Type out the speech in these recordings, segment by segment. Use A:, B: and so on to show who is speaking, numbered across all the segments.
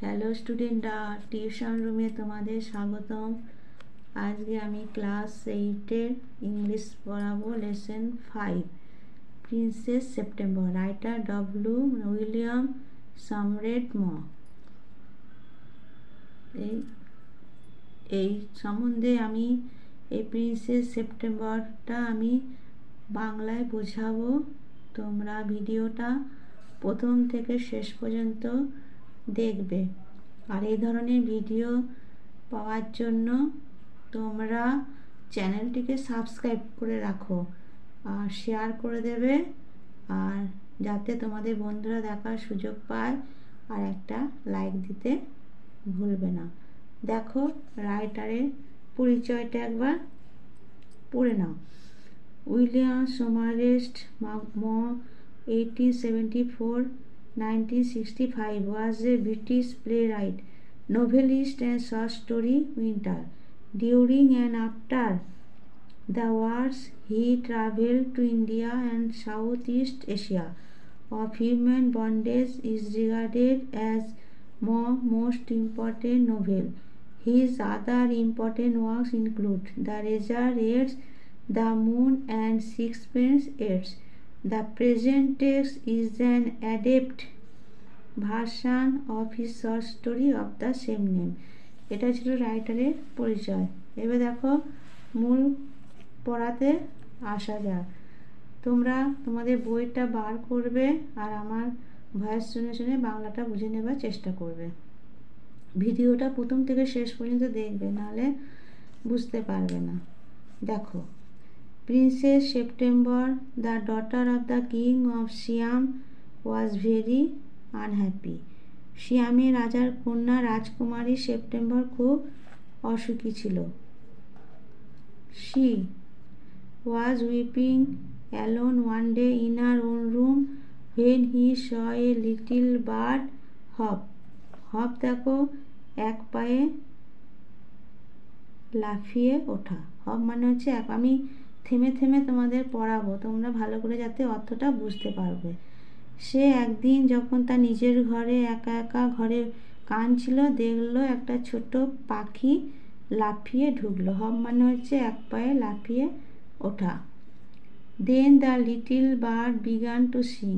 A: Hello স্টুডেন্টরা, tuition রুমে তোমাদের স্বাগতম। আজকে আমি ক্লাস 8-এর ইংলিশ পড়াবো। Lesson 5, princess September. Writer William Somerset Maugham. এই সম্বন্ধে আমি এই প্রিন্সেস সেপ্টেম্বরটা আমি বাংলায় বোঝাবো। তোমরা ভিডিওটা প্রথম থেকে শেষ পর্যন্ত দেখবে। আর এই ধরনের ভিডিও পাওয়ার জন্য তোমরা চ্যানেলটিকে সাবস্ক্রাইব করে রাখো আর শেয়ার করে দেবে, আর যাতে তোমাদের বন্ধুরা দেখার সুযোগ পায়, আর একটা লাইক দিতে ভুলবে না। দেখো, রাইটারের পরিচয়টা একবার পড়ে নাও। উইলিয়াম সোমারসেট ম 1874-1965 was a British playwright, novelist and short story winter. During and after the wars, he traveled to India and Southeast Asia. Of Human Bondage is regarded as most important novel. His other important works include The Razor Edge, The Moon and Sixpence Edge. The present text is an adapted version of his short story of the same name. এটা ছিল রাইটারের পরিচয়। এবার দেখো, মূল পড়াতে আসা যাক। তোমরা তোমাদের বইটা বার করবে আর আমার ভয়েস শুনে শুনে বাংলাটা বুঝে নেবার চেষ্টা করবে। ভিডিওটা প্রথম থেকে শেষ পর্যন্ত দেখবে, নাহলে বুঝতে পারবে না। দেখো, princess September, the daughter of the king of Siam, was very unhappy. সিয়ামের রাজার কন্যা রাজকুমারী সেপ্টেম্বর খুব অসুখী ছিল। She was weeping alone one day in her own room when he saw a little bird hop. Hop দেখো, এক পায়ে লাফিয়ে ওঠা। হপ মানে হচ্ছে এক। আমি থেমে থেমে তোমাদের পড়াবো, তোমরা ভালো করে যাতে অর্থটা বুঝতে পারবে। সে একদিন যখন তার নিজের ঘরে একা একা ঘরে কাঁদছিল, দেখলো একটা ছোট পাখি লাফিয়ে ঢুকলো। হপ মানে হচ্ছে এক পায়ে লাফিয়ে ওঠা। Then the little bird began to sing.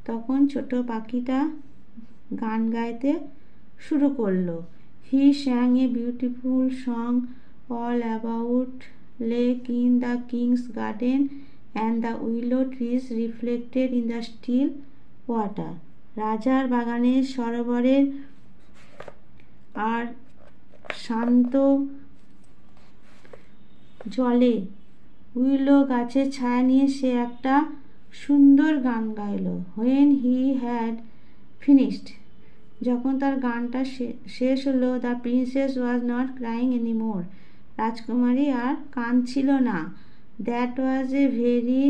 A: তখন ছোট পাখিটা গান গাইতে শুরু করলো। He sang a beautiful song all about lake in the king's garden and the willow trees reflected in the still water. রাজার বাগানের সরোবরের আর শান্ত জলে উইলো গাছের ছায়া নিয়ে সে একটা সুন্দর গান গাইল। হোয়েন হি হ্যাড ফিনিশড, যখন তার গানটা শেষ হলো, the princess was not crying anymore. রাজকুমারী আর কাঁদছিল না। That was a very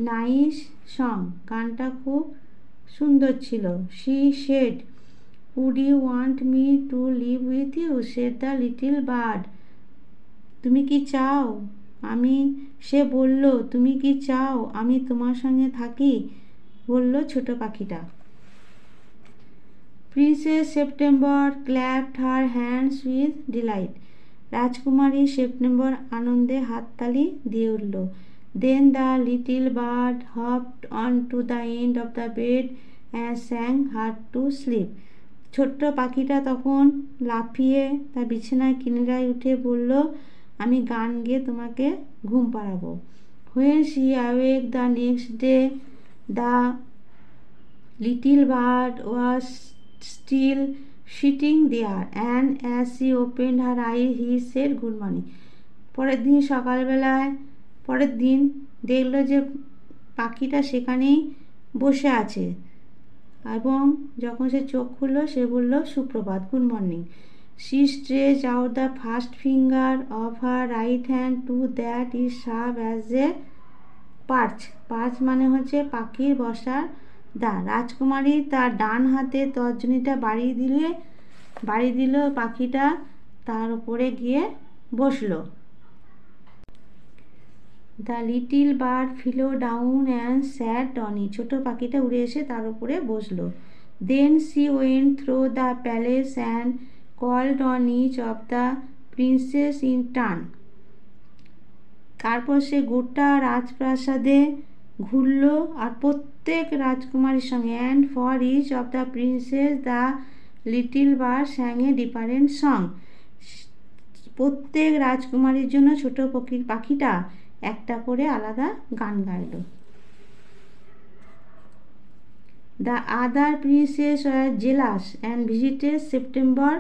A: nice song, গানটা খুব সুন্দর ছিল। She said, would you want me to live with you, said the little bird. তুমি কি চাও সে বলল, তুমি কি চাও আমি তোমার সঙ্গে থাকি, বলল ছোট পাখিটা। Princess September clapped her hands with delight. রাজকুমারী সেপ্টেম্বর আনন্দে হাততালি দিয়ে উঠল। Then the little bird hopped on to the end of the bed and sang her to sleep. ছোট্ট পাখিটা তখন লাফিয়ে তার বিছানায় কিনারায় উঠে বলল, আমি গান গেয়ে তোমাকে ঘুম পাড়াবো। When she awake the next day, the little bird was still sitting there and as she opened her eyes he said good morning. পরের দিন দেখলো যে পাখিটা সেখানেই বসে আছে, এবং যখন সে চোখ খুললো সে বলল সুপ্রভাত, good morning. She stretch out the first finger of her right hand to that is serve as a পার্চ। পার্চ মানে হচ্ছে পাখির বসার দা। রাজকুমারী তার ডান হাতে তর্জনীটা বাড়ি দিল, পাখিটা তার উপরে গিয়ে বসলো। The little bird flew down and sat on it. ছোট পাখিটা উড়ে এসে তার উপরে বসলো। Then she went through the palace and called on each of the princes in turn. তারপর সে গোটা রাজপ্রাসাদে ঘুরলো আর প্রত্যেক রাজকুমারীর সঙ্গে and for each of the princess the little bird sang a different song. প্রত্যেক রাজকুমারীর জন্য ছোট পাখিটা একটা করে আলাদা গান গাইল। The other princes were jealous and visited September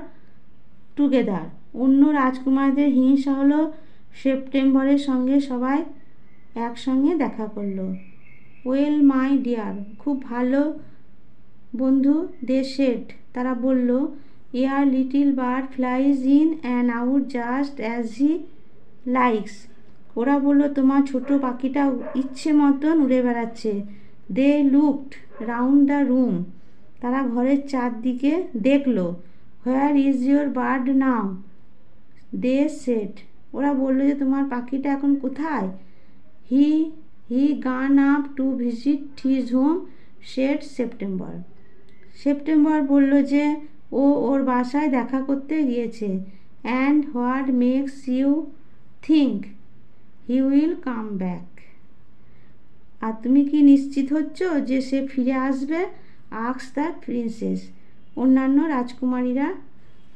A: together. অন্য রাজকুমারদের হিংসা হলো, সেপ্টেম্বরের সঙ্গে সবাই একসঙ্গে দেখা করলো। ওয়েল মাই ডিয়ার, খুব ভালো বন্ধু, দে সেড, তারা বলল, your little bird flies in and out just as he likes. ওরা বলল, তোমার ছোট পাখিটা ইচ্ছে মতন উড়ে বেড়াচ্ছে। They looked round the room, তারা ঘরের চারদিকে দেখলো। Where is your bird now, they said, ওরা বলল যে তোমার পাখিটা এখন কোথায়? He gone up to visit his home, said September. September বলল যে ও ওর বাসায় দেখা করতে গিয়েছে। And what makes you think he will come back, আর তুমি কি নিশ্চিত হচ্ছ যে সে ফিরে আসবে? আস্ক দ্য প্রিন্সেস, অন্যান্য রাজকুমারীরা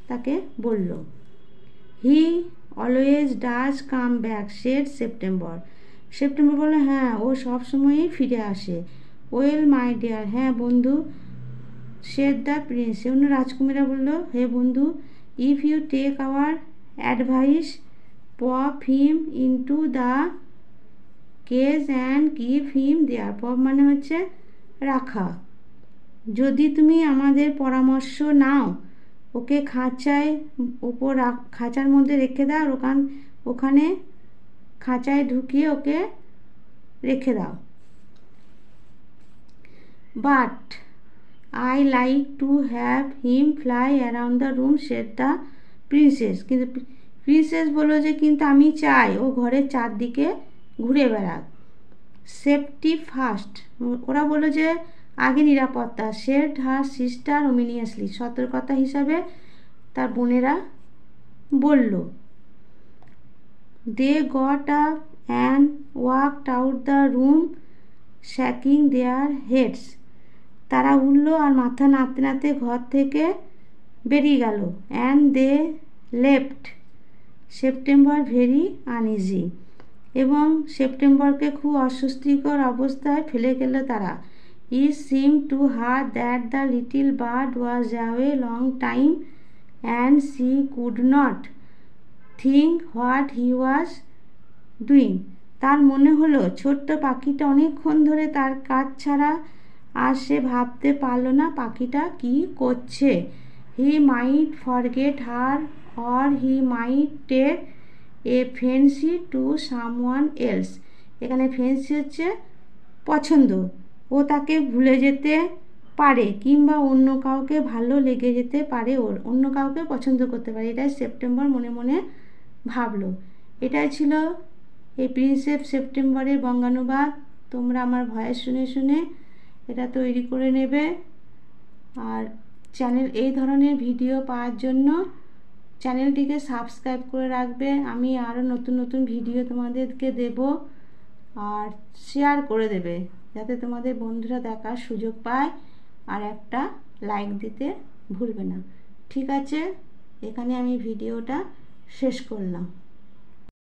A: তাকে বলল। He always does come back, said September. September বলল, হ্যাঁ ও সবসময়ই ফিরে আসে। ওয়েল মাই ডিয়ার, হ্যাঁ বন্ধু, সেড দ্য প্রিন্স, অন্য রাজকুমারীরা বলল, হে বন্ধু, if you take our advice, pop him into the cage and keep him there. Pop মানে হচ্ছে রাখা। যদি তুমি আমাদের পরামর্শ নাও, ওকে খাঁচার মধ্যে রেখে দাও, ওখানে খাঁচায় ঢুকিয়ে ওকে রেখে দাও। But I like to have him fly around the room, said the princess. কিন্তু প্রিন্সেস বলল যে কিন্তু আমি চাই ও ঘরের চারদিকে ঘুরে বেড়াক। সেফটি ফার্স্ট, ওরা বলল যে আগে নিরাপত্তা। সেড হার সিস্টার ওমিনিয়াসলি, সতর্কতা হিসাবে তার বোনেরা বলল। They got up and walked out the room shaking their heads, তারা উঠল আর মাথা নাড়তে নাড়তে ঘর থেকে বেরিয়ে গেল। And they left September very uneasy, এবং সেপ্টেম্বরকে খুব অস্বস্তিকর অবস্থায় ফেলে গেল তারা। It seem to her that the little bird was away long time and she could not think what he was doing. তার মনে হলো ছোট্ট পাখিটা অনেকক্ষণ ধরে তার কাজ ছাড়া আর সে ভাবতে পারল না পাখিটা কি করছে। He might forget her or he might take a fancy to someone else. এখানে ফেন্সি হচ্ছে পছন্দ, ও তাকে ভুলে যেতে পারে কিংবা অন্য কাউকে ভালো লেগে যেতে পারে, ওর অন্য কাউকে পছন্দ করতে পারে, এটাই সেপ্টেম্বর মনে মনে ভাবলো। এটাই ছিল এই প্রিন্সেস সেপ্টেম্বরের বঙ্গানুবাদ। তোমরা আমার ভয়েস শুনে শুনে এটা তৈরি করে নেবে। আর এই ধরনের ভিডিও পাওয়ার জন্য চ্যানেলটিকে সাবস্ক্রাইব করে রাখবে। আমি আরও নতুন নতুন ভিডিও তোমাদেরকে দেব, আর শেয়ার করে দেবে যাতে তোমাদের বন্ধুরা দেখার সুযোগ পায়, আর একটা লাইক দিতে ভুলবে না। ঠিক আছে, এখানে আমি ভিডিওটা শেষ করলাম।